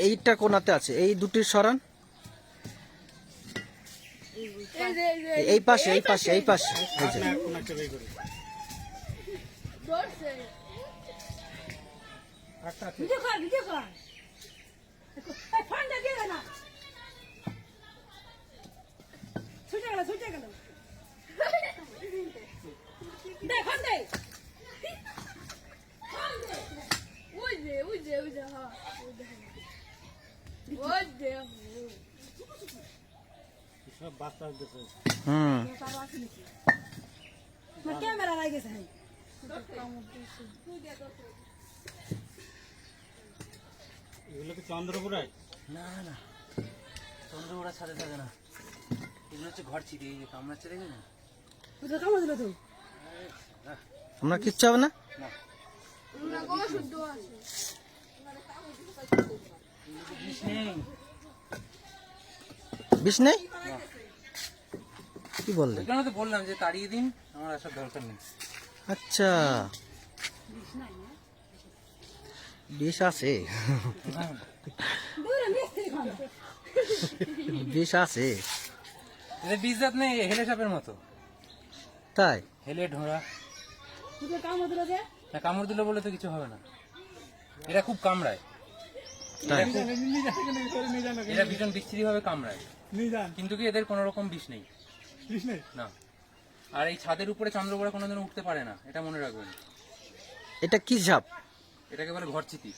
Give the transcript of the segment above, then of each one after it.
এইটা কোনাতে আছে, এই দুটির সরান। এই পাশে এই পাশে এই পাশে ক্যামেরা লাগেছে। এগুলো কি চন্দ্রপুরায়? না না, চন্দ্রপুরা ছাদে থাকে না, এগুলো হচ্ছে ঘর চিঠি। এই যে কামড়াচ্ছে দেখে না, আমরা কিচ্ছু হবে না। বিষ নেই কি বললেন? এখানে তো বললাম যে তাড়িয়ে দিন, আমার আসার দরকার নেই। আচ্ছা, বিষ আছে, বিষ আছে। এটা বিজাত নেই, হেলে সাপের মতো। তাই? হেলে ঢোঁড়া না, কামড় দিলে বলে তো কিছু হবে না। এরা খুব কামড়ায়, তাই? এরা ভীষণ বিচ্ছিরি ভাবে কামড়ায়, কিন্তু কি এদের কোনো রকম বিষ নেই না। আর এই ছাদের উপরে চন্দ্রপুরা কোনোদিন উঠতে পারে না, এটা মনে রাখবেন। এটা কি সাপ? এটাকে বলে ঘরচিতি,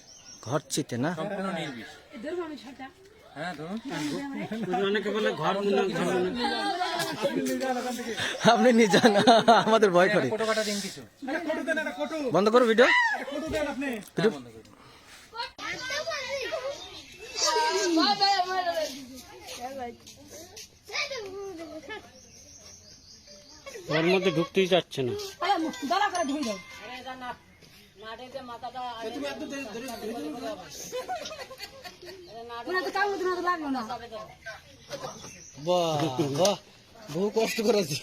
ঘর চিতে না? সম্পূর্ণ নির্বিষ। হ্যাঁ ধরুন, অনেকে বলে ঘর আপনি নিয়ে যান, আমাদের ভয় করে। ফটো কাটা দিন কিছু, বন্ধ করো ভিডিও। হ্যাঁ, বন্ধ করে দিন। ঘরের মধ্যে ঢুকতেই যাচ্ছে না। বাহ বাহ, বহু কষ্ট করেছে।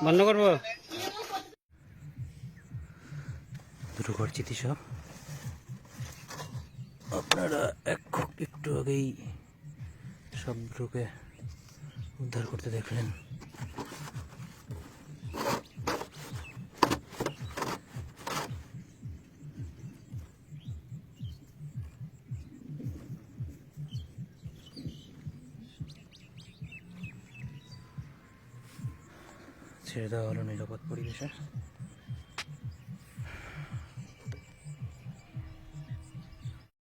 বন্ধ করবো? দুটো ঘর চিঠি সব আপনারা একটু আগেই সব দুটোকে উদ্ধার করতে দেখলেন। ছেড়ে দেওয়া হলো নিরাপদ পরিবেশে।